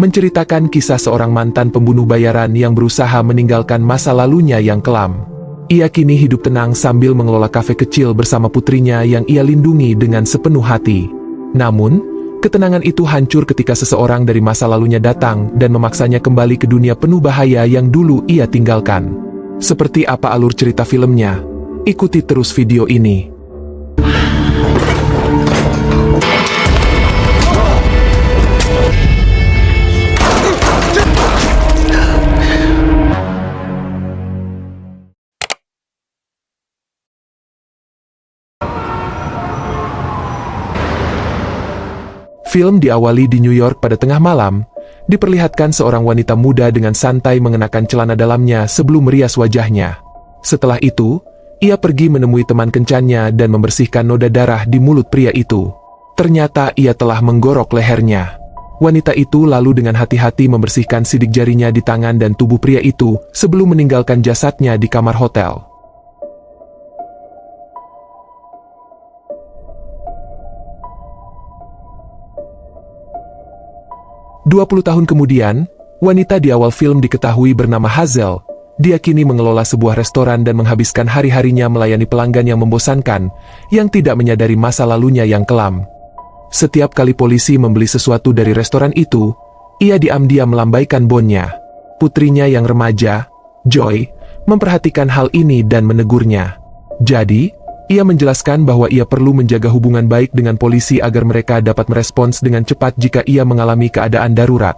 menceritakan kisah seorang mantan pembunuh bayaran yang berusaha meninggalkan masa lalunya yang kelam. Ia kini hidup tenang sambil mengelola kafe kecil bersama putrinya yang ia lindungi dengan sepenuh hati. Namun, ketenangan itu hancur ketika seseorang dari masa lalunya datang dan memaksanya kembali ke dunia penuh bahaya yang dulu ia tinggalkan. Seperti apa alur cerita filmnya? Ikuti terus video ini. Film diawali di New York pada tengah malam, diperlihatkan seorang wanita muda dengan santai mengenakan celana dalamnya sebelum merias wajahnya. Setelah itu, ia pergi menemui teman kencannya dan membersihkan noda darah di mulut pria itu. Ternyata ia telah menggorok lehernya. Wanita itu lalu dengan hati-hati membersihkan sidik jarinya di tangan dan tubuh pria itu sebelum meninggalkan jasadnya di kamar hotel. 20 tahun kemudian, wanita di awal film diketahui bernama Hazel. Dia kini mengelola sebuah restoran dan menghabiskan hari-harinya melayani pelanggan yang membosankan, yang tidak menyadari masa lalunya yang kelam. Setiap kali polisi membeli sesuatu dari restoran itu, ia diam-diam melambaikan bonnya. Putrinya yang remaja, Joy, memperhatikan hal ini dan menegurnya. Jadi, ia menjelaskan bahwa ia perlu menjaga hubungan baik dengan polisi agar mereka dapat merespons dengan cepat jika ia mengalami keadaan darurat.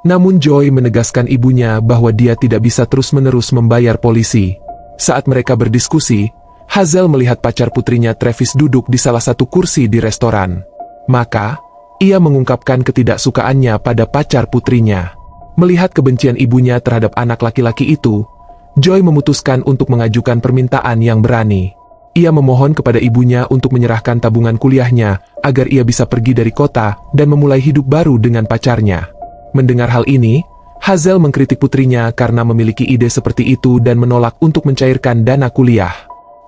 Namun Joy menegaskan ibunya bahwa dia tidak bisa terus-menerus membayar polisi. Saat mereka berdiskusi, Hazel melihat pacar putrinya Travis duduk di salah satu kursi di restoran. Maka, ia mengungkapkan ketidaksukaannya pada pacar putrinya. Melihat kebencian ibunya terhadap anak laki-laki itu, Joy memutuskan untuk mengajukan permintaan yang berani. Ia memohon kepada ibunya untuk menyerahkan tabungan kuliahnya agar ia bisa pergi dari kota dan memulai hidup baru dengan pacarnya. Mendengar hal ini, Hazel mengkritik putrinya karena memiliki ide seperti itu dan menolak untuk mencairkan dana kuliah.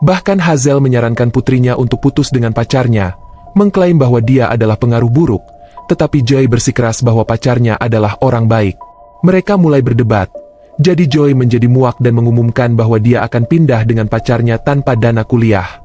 Bahkan Hazel menyarankan putrinya untuk putus dengan pacarnya, mengklaim bahwa dia adalah pengaruh buruk, tetapi Joy bersikeras bahwa pacarnya adalah orang baik. Mereka mulai berdebat. Jadi Joy menjadi muak dan mengumumkan bahwa dia akan pindah dengan pacarnya tanpa dana kuliah.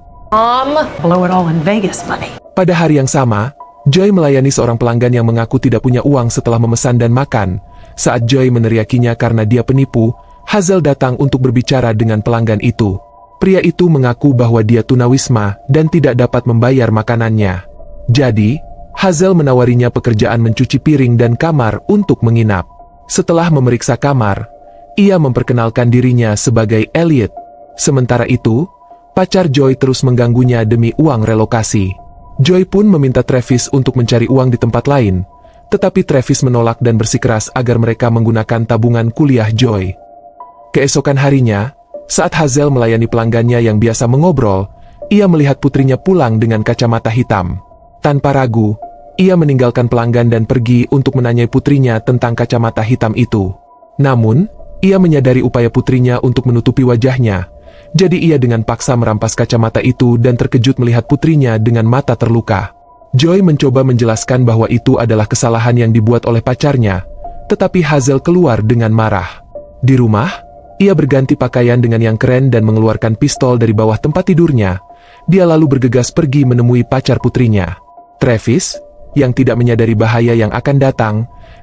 Blow it all in Vegas money. Pada hari yang sama, Joy melayani seorang pelanggan yang mengaku tidak punya uang setelah memesan dan makan. Saat Joy meneriakinya karena dia penipu, Hazel datang untuk berbicara dengan pelanggan itu. Pria itu mengaku bahwa dia tunawisma dan tidak dapat membayar makanannya. Jadi, Hazel menawarinya pekerjaan mencuci piring dan kamar untuk menginap. Setelah memeriksa kamar, ia memperkenalkan dirinya sebagai Elliot. Sementara itu, pacar Joy terus mengganggunya demi uang relokasi. Joy pun meminta Travis untuk mencari uang di tempat lain, tetapi Travis menolak dan bersikeras agar mereka menggunakan tabungan kuliah Joy. Keesokan harinya, saat Hazel melayani pelanggannya yang biasa mengobrol, ia melihat putrinya pulang dengan kacamata hitam. Tanpa ragu, ia meninggalkan pelanggan dan pergi untuk menanyai putrinya tentang kacamata hitam itu. Namun, ia menyadari upaya putrinya untuk menutupi wajahnya, jadi ia dengan paksa merampas kacamata itu dan terkejut melihat putrinya dengan mata terluka. Joy mencoba menjelaskan bahwa itu adalah kesalahan yang dibuat oleh pacarnya, tetapi Hazel keluar dengan marah. Di rumah, ia berganti pakaian dengan yang keren dan mengeluarkan pistol dari bawah tempat tidurnya. Dia lalu bergegas pergi menemui pacar putrinya. Travis, yang tidak menyadari bahaya yang akan datang,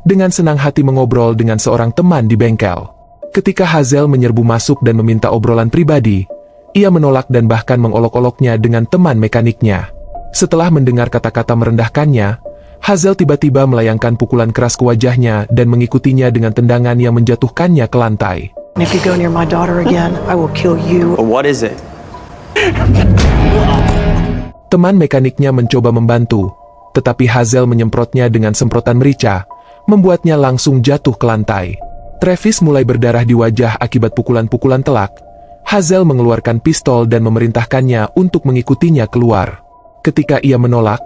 dengan senang hati mengobrol dengan seorang teman di bengkel. Ketika Hazel menyerbu masuk dan meminta obrolan pribadi, ia menolak dan bahkan mengolok-oloknya dengan teman mekaniknya. Setelah mendengar kata-kata merendahkannya, Hazel tiba-tiba melayangkan pukulan keras ke wajahnya dan mengikutinya dengan tendangan yang menjatuhkannya ke lantai. If you go near my daughter again, I will kill you. What is it? Teman mekaniknya mencoba membantu, tetapi Hazel menyemprotnya dengan semprotan merica, membuatnya langsung jatuh ke lantai. Travis mulai berdarah di wajah akibat pukulan-pukulan telak. Hazel mengeluarkan pistol dan memerintahkannya untuk mengikutinya keluar. Ketika ia menolak,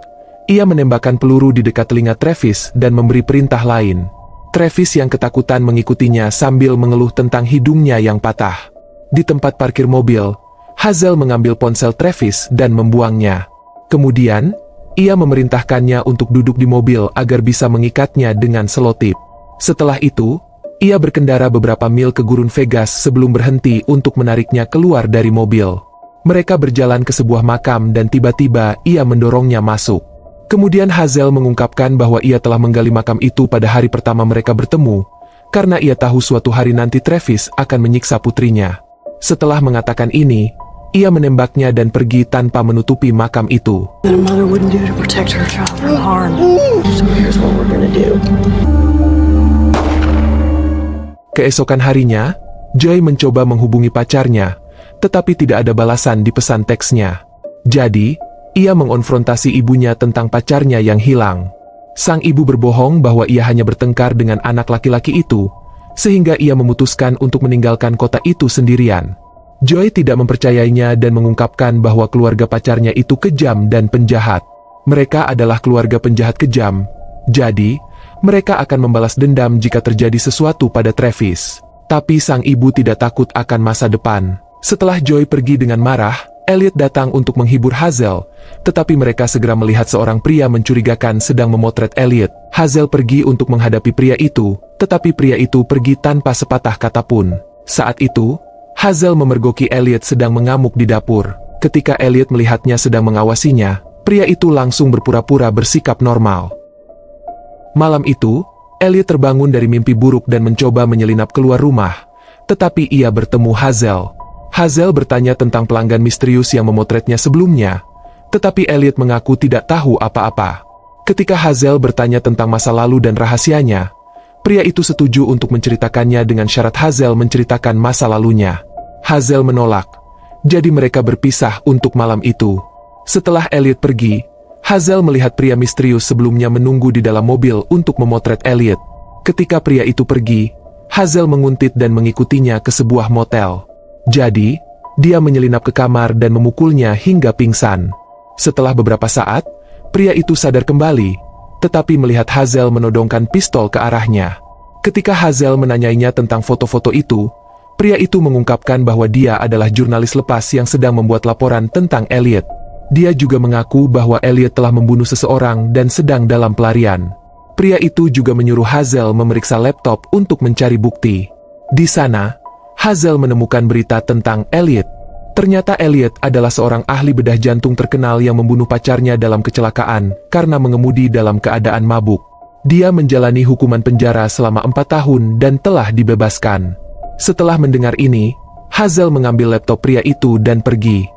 ia menembakkan peluru di dekat telinga Travis dan memberi perintah lain. Travis yang ketakutan mengikutinya sambil mengeluh tentang hidungnya yang patah. Di tempat parkir mobil, Hazel mengambil ponsel Travis dan membuangnya. Kemudian, ia memerintahkannya untuk duduk di mobil agar bisa mengikatnya dengan selotip. Setelah itu, ia berkendara beberapa mil ke gurun Vegas sebelum berhenti untuk menariknya keluar dari mobil. Mereka berjalan ke sebuah makam dan tiba-tiba ia mendorongnya masuk. Kemudian Hazel mengungkapkan bahwa ia telah menggali makam itu pada hari pertama mereka bertemu, karena ia tahu suatu hari nanti Travis akan menyiksa putrinya. Setelah mengatakan ini, ia menembaknya dan pergi tanpa menutupi makam itu. That a mother wouldn't do to protect her child from harm. So here's what we're gonna do. Keesokan harinya, Joy mencoba menghubungi pacarnya, tetapi tidak ada balasan di pesan teksnya. Jadi, ia mengonfrontasi ibunya tentang pacarnya yang hilang. Sang ibu berbohong bahwa ia hanya bertengkar dengan anak laki-laki itu, sehingga ia memutuskan untuk meninggalkan kota itu sendirian. Joy tidak mempercayainya dan mengungkapkan bahwa keluarga pacarnya itu kejam dan penjahat. Mereka adalah keluarga penjahat kejam, jadi mereka akan membalas dendam jika terjadi sesuatu pada Travis. Tapi sang ibu tidak takut akan masa depan. Setelah Joy pergi dengan marah, Elliot datang untuk menghibur Hazel, tetapi mereka segera melihat seorang pria mencurigakan sedang memotret Elliot. Hazel pergi untuk menghadapi pria itu, tetapi pria itu pergi tanpa sepatah kata pun. Saat itu, Hazel memergoki Elliot sedang mengamuk di dapur. Ketika Elliot melihatnya sedang mengawasinya, pria itu langsung berpura-pura bersikap normal. Malam itu, Elliot terbangun dari mimpi buruk dan mencoba menyelinap keluar rumah, tetapi ia bertemu Hazel. Hazel bertanya tentang pelanggan misterius yang memotretnya sebelumnya, tetapi Elliot mengaku tidak tahu apa-apa. Ketika Hazel bertanya tentang masa lalu dan rahasianya, pria itu setuju untuk menceritakannya dengan syarat Hazel menceritakan masa lalunya. Hazel menolak, jadi mereka berpisah untuk malam itu. Setelah Elliot pergi, Hazel melihat pria misterius sebelumnya menunggu di dalam mobil untuk memotret Elliot. Ketika pria itu pergi, Hazel menguntit dan mengikutinya ke sebuah motel. Jadi, dia menyelinap ke kamar dan memukulnya hingga pingsan. Setelah beberapa saat, pria itu sadar kembali, tetapi melihat Hazel menodongkan pistol ke arahnya. Ketika Hazel menanyainya tentang foto-foto itu, pria itu mengungkapkan bahwa dia adalah jurnalis lepas yang sedang membuat laporan tentang Elliot. Dia juga mengaku bahwa Elliot telah membunuh seseorang dan sedang dalam pelarian. Pria itu juga menyuruh Hazel memeriksa laptop untuk mencari bukti. Di sana, Hazel menemukan berita tentang Elliot. Ternyata Elliot adalah seorang ahli bedah jantung terkenal yang membunuh pacarnya dalam kecelakaan karena mengemudi dalam keadaan mabuk. Dia menjalani hukuman penjara selama 4 tahun dan telah dibebaskan. Setelah mendengar ini, Hazel mengambil laptop pria itu dan pergi.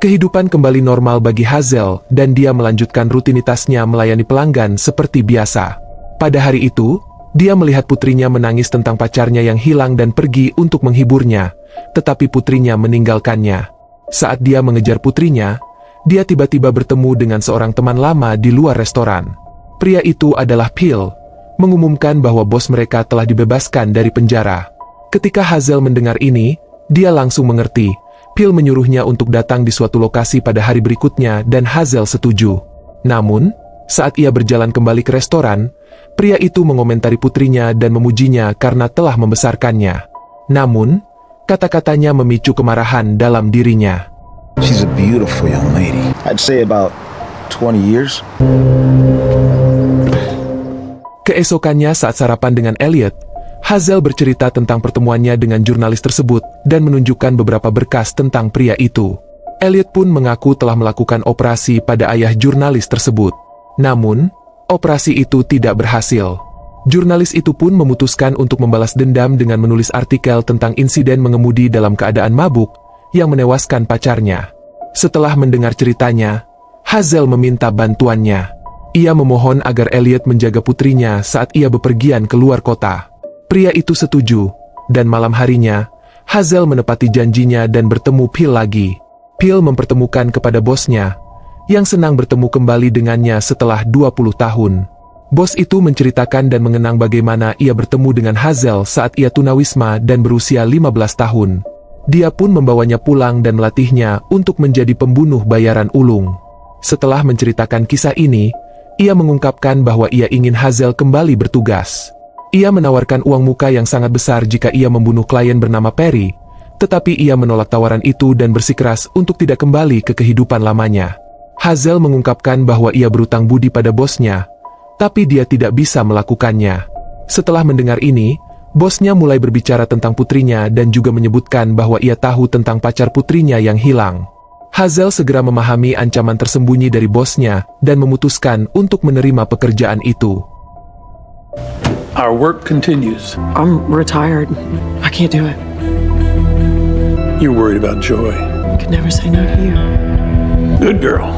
Kehidupan kembali normal bagi Hazel dan dia melanjutkan rutinitasnya melayani pelanggan seperti biasa. Pada hari itu, dia melihat putrinya menangis tentang pacarnya yang hilang dan pergi untuk menghiburnya, tetapi putrinya meninggalkannya. Saat dia mengejar putrinya, dia tiba-tiba bertemu dengan seorang teman lama di luar restoran. Pria itu adalah Phil, mengumumkan bahwa bos mereka telah dibebaskan dari penjara. Ketika Hazel mendengar ini, dia langsung mengerti. Phil menyuruhnya untuk datang di suatu lokasi pada hari berikutnya dan Hazel setuju. Namun, saat ia berjalan kembali ke restoran, pria itu mengomentari putrinya dan memujinya karena telah membesarkannya. Namun, kata-katanya memicu kemarahan dalam dirinya. She's a beautiful young lady. I'd say about 20 years. Keesokannya saat sarapan dengan Elliot, Hazel bercerita tentang pertemuannya dengan jurnalis tersebut dan menunjukkan beberapa berkas tentang pria itu. Elliot pun mengaku telah melakukan operasi pada ayah jurnalis tersebut. Namun, operasi itu tidak berhasil. Jurnalis itu pun memutuskan untuk membalas dendam dengan menulis artikel tentang insiden mengemudi dalam keadaan mabuk yang menewaskan pacarnya. Setelah mendengar ceritanya, Hazel meminta bantuannya. Ia memohon agar Elliot menjaga putrinya saat ia bepergian keluar kota. Pria itu setuju, dan malam harinya, Hazel menepati janjinya dan bertemu Phil lagi. Phil mempertemukan kepada bosnya, yang senang bertemu kembali dengannya setelah 20 tahun. Bos itu menceritakan dan mengenang bagaimana ia bertemu dengan Hazel saat ia tunawisma dan berusia 15 tahun. Dia pun membawanya pulang dan melatihnya untuk menjadi pembunuh bayaran ulung. Setelah menceritakan kisah ini, ia mengungkapkan bahwa ia ingin Hazel kembali bertugas. Ia menawarkan uang muka yang sangat besar jika ia membunuh klien bernama Perry, tetapi ia menolak tawaran itu dan bersikeras untuk tidak kembali ke kehidupan lamanya. Hazel mengungkapkan bahwa ia berutang budi pada bosnya, tapi dia tidak bisa melakukannya. Setelah mendengar ini, bosnya mulai berbicara tentang putrinya dan juga menyebutkan bahwa ia tahu tentang pacar putrinya yang hilang. Hazel segera memahami ancaman tersembunyi dari bosnya dan memutuskan untuk menerima pekerjaan itu. Our work continues. I'm retired. I can't do it. You're worried about Joy. I could never say no to you. Good girl.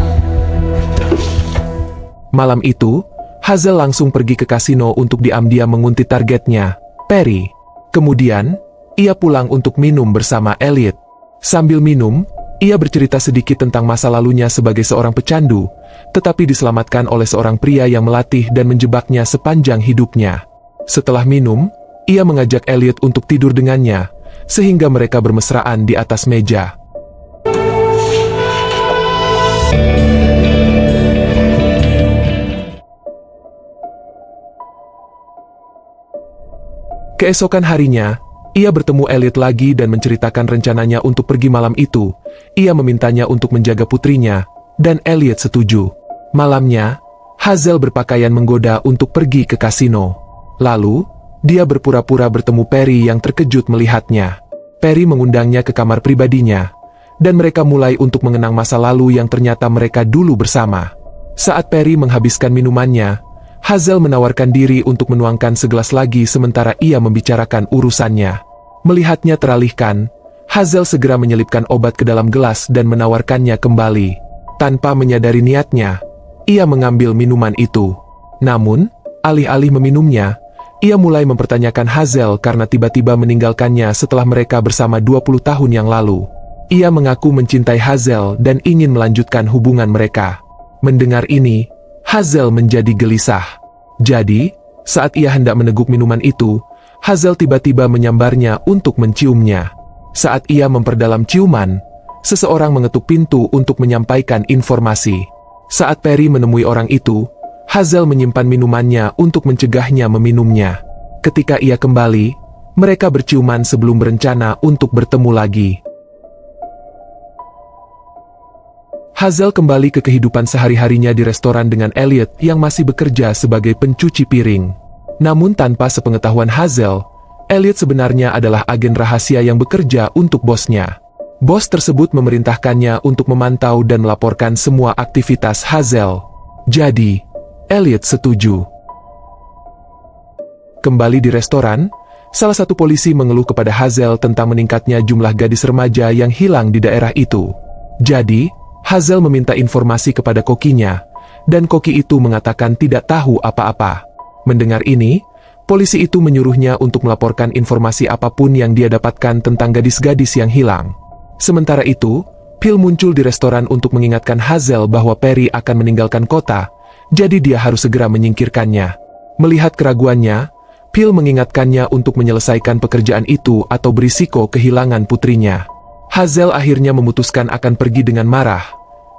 Malam itu, Hazel langsung pergi ke kasino untuk diam-diam menguntit targetnya, Perry. Kemudian, ia pulang untuk minum bersama Elliot. Sambil minum, ia bercerita sedikit tentang masa lalunya sebagai seorang pecandu, tetapi diselamatkan oleh seorang pria yang melatih dan menjebaknya sepanjang hidupnya. Setelah minum, ia mengajak Elliot untuk tidur dengannya, sehingga mereka bermesraan di atas meja. Keesokan harinya, ia bertemu Elliot lagi dan menceritakan rencananya untuk pergi malam itu. Ia memintanya untuk menjaga putrinya, dan Elliot setuju. Malamnya, Hazel berpakaian menggoda untuk pergi ke kasino. Lalu, dia berpura-pura bertemu Perry yang terkejut melihatnya. Perry mengundangnya ke kamar pribadinya, dan mereka mulai untuk mengenang masa lalu yang ternyata mereka dulu bersama. Saat Perry menghabiskan minumannya, Hazel menawarkan diri untuk menuangkan segelas lagi sementara ia membicarakan urusannya. Melihatnya teralihkan, Hazel segera menyelipkan obat ke dalam gelas dan menawarkannya kembali. Tanpa menyadari niatnya, ia mengambil minuman itu. Namun, alih-alih meminumnya, ia mulai mempertanyakan Hazel karena tiba-tiba meninggalkannya setelah mereka bersama 20 tahun yang lalu. Ia mengaku mencintai Hazel dan ingin melanjutkan hubungan mereka. Mendengar ini, Hazel menjadi gelisah. Jadi, saat ia hendak meneguk minuman itu, Hazel tiba-tiba menyambarnya untuk menciumnya. Saat ia memperdalam ciuman, seseorang mengetuk pintu untuk menyampaikan informasi. Saat Perry menemui orang itu, Hazel menyimpan minumannya untuk mencegahnya meminumnya. Ketika ia kembali, mereka berciuman sebelum berencana untuk bertemu lagi. Hazel kembali ke kehidupan sehari-harinya di restoran dengan Elliot yang masih bekerja sebagai pencuci piring. Namun tanpa sepengetahuan Hazel, Elliot sebenarnya adalah agen rahasia yang bekerja untuk bosnya. Bos tersebut memerintahkannya untuk memantau dan melaporkan semua aktivitas Hazel. Jadi, Elliot setuju. Kembali di restoran, salah satu polisi mengeluh kepada Hazel tentang meningkatnya jumlah gadis remaja yang hilang di daerah itu. Jadi, Hazel meminta informasi kepada kokinya, dan koki itu mengatakan tidak tahu apa-apa. Mendengar ini, polisi itu menyuruhnya untuk melaporkan informasi apapun yang dia dapatkan tentang gadis-gadis yang hilang. Sementara itu, Phil muncul di restoran untuk mengingatkan Hazel bahwa Perry akan meninggalkan kota, jadi dia harus segera menyingkirkannya. Melihat keraguannya, Phil mengingatkannya untuk menyelesaikan pekerjaan itu atau berisiko kehilangan putrinya. Hazel akhirnya memutuskan akan pergi dengan marah.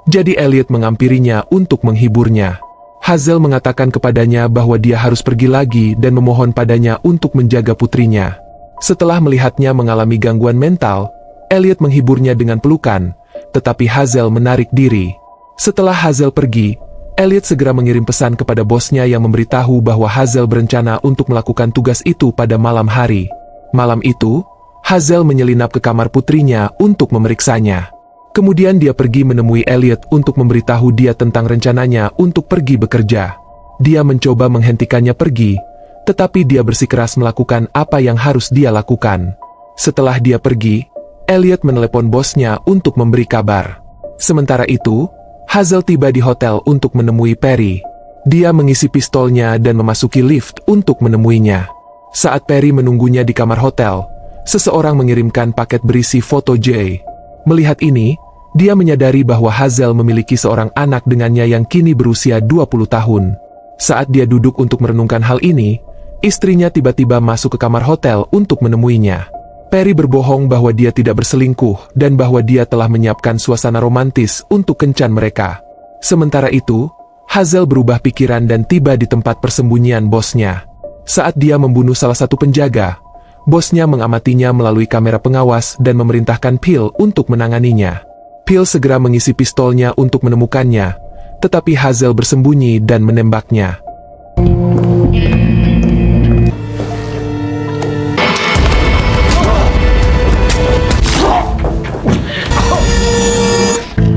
Jadi Elliot mengampirinya untuk menghiburnya. Hazel mengatakan kepadanya bahwa dia harus pergi lagi dan memohon padanya untuk menjaga putrinya. Setelah melihatnya mengalami gangguan mental, Elliot menghiburnya dengan pelukan, tetapi Hazel menarik diri. Setelah Hazel pergi, Elliot segera mengirim pesan kepada bosnya yang memberitahu bahwa Hazel berencana untuk melakukan tugas itu pada malam hari. Malam itu, Hazel menyelinap ke kamar putrinya untuk memeriksanya. Kemudian dia pergi menemui Elliot untuk memberitahu dia tentang rencananya untuk pergi bekerja. Dia mencoba menghentikannya pergi, tetapi dia bersikeras melakukan apa yang harus dia lakukan. Setelah dia pergi, Elliot menelepon bosnya untuk memberi kabar. Sementara itu, Hazel tiba di hotel untuk menemui Perry. Dia mengisi pistolnya dan memasuki lift untuk menemuinya. Saat Perry menunggunya di kamar hotel, seseorang mengirimkan paket berisi foto Jay. Melihat ini, dia menyadari bahwa Hazel memiliki seorang anak dengannya yang kini berusia 20 tahun. Saat dia duduk untuk merenungkan hal ini, istrinya tiba-tiba masuk ke kamar hotel untuk menemuinya. Perry berbohong bahwa dia tidak berselingkuh dan bahwa dia telah menyiapkan suasana romantis untuk kencan mereka. Sementara itu, Hazel berubah pikiran dan tiba di tempat persembunyian bosnya. Saat dia membunuh salah satu penjaga, bosnya mengamatinya melalui kamera pengawas dan memerintahkan Phil untuk menanganinya. Phil segera mengisi pistolnya untuk menemukannya, tetapi Hazel bersembunyi dan menembaknya.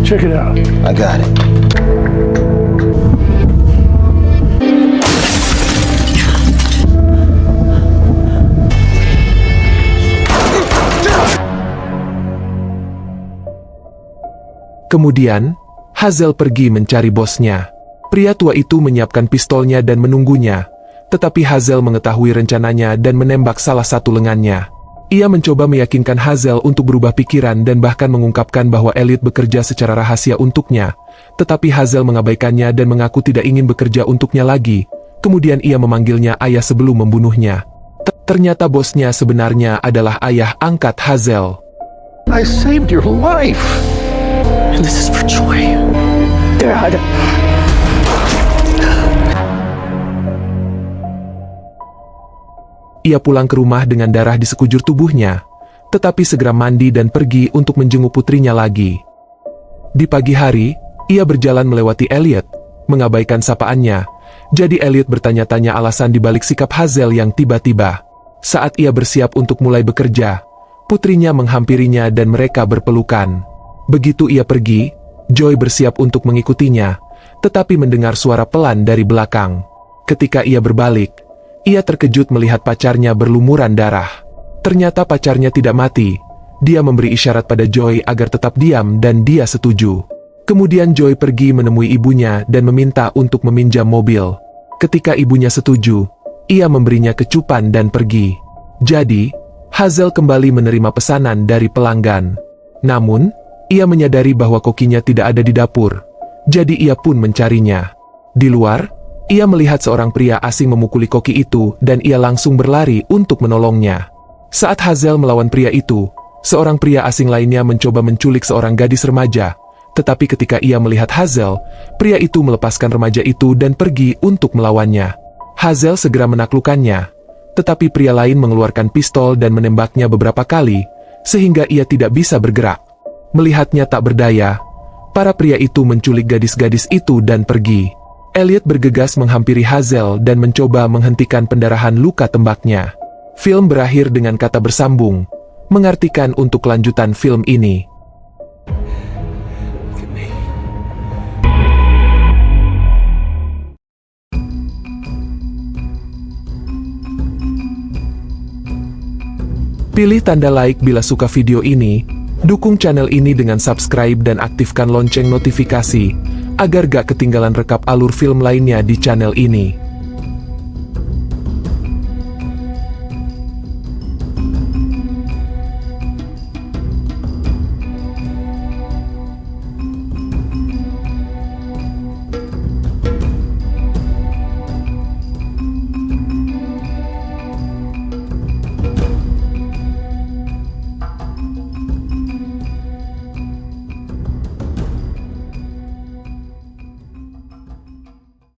Check it out. I got it. Kemudian, Hazel pergi mencari bosnya. Pria tua itu menyiapkan pistolnya dan menunggunya, tetapi Hazel mengetahui rencananya dan menembak salah satu lengannya. Ia mencoba meyakinkan Hazel untuk berubah pikiran dan bahkan mengungkapkan bahwa Elliot bekerja secara rahasia untuknya, tetapi Hazel mengabaikannya dan mengaku tidak ingin bekerja untuknya lagi. Kemudian ia memanggilnya ayah sebelum membunuhnya. Ternyata bosnya sebenarnya adalah ayah angkat Hazel. I saved your life. And this is for Joy. Dad. Ia pulang ke rumah dengan darah di sekujur tubuhnya, tetapi segera mandi dan pergi untuk menjenguk putrinya lagi. Di pagi hari, ia berjalan melewati Elliot, mengabaikan sapaannya, jadi Elliot bertanya-tanya alasan dibalik sikap Hazel yang tiba-tiba. Saat ia bersiap untuk mulai bekerja, putrinya menghampirinya dan mereka berpelukan. Begitu ia pergi, Joy bersiap untuk mengikutinya, tetapi mendengar suara pelan dari belakang. Ketika ia berbalik, ia terkejut melihat pacarnya berlumuran darah. Ternyata pacarnya tidak mati. Dia memberi isyarat pada Joy agar tetap diam dan dia setuju. Kemudian Joy pergi menemui ibunya dan meminta untuk meminjam mobil. Ketika ibunya setuju, ia memberinya kecupan dan pergi. Jadi, Hazel kembali menerima pesanan dari pelanggan. Namun, ia menyadari bahwa kokinya tidak ada di dapur. Jadi ia pun mencarinya. Di luar, ia melihat seorang pria asing memukuli koki itu dan ia langsung berlari untuk menolongnya. Saat Hazel melawan pria itu, seorang pria asing lainnya mencoba menculik seorang gadis remaja. Tetapi ketika ia melihat Hazel, pria itu melepaskan remaja itu dan pergi untuk melawannya. Hazel segera menaklukkannya, tetapi pria lain mengeluarkan pistol dan menembaknya beberapa kali, sehingga ia tidak bisa bergerak. Melihatnya tak berdaya, para pria itu menculik gadis-gadis itu dan pergi. Elliot bergegas menghampiri Hazel dan mencoba menghentikan pendarahan luka tembaknya. Film berakhir dengan kata bersambung, mengartikan untuk kelanjutan film ini. Pilih tanda like bila suka video ini. Dukung channel ini dengan subscribe dan aktifkan lonceng notifikasi, agar gak ketinggalan rekap alur film lainnya di channel ini.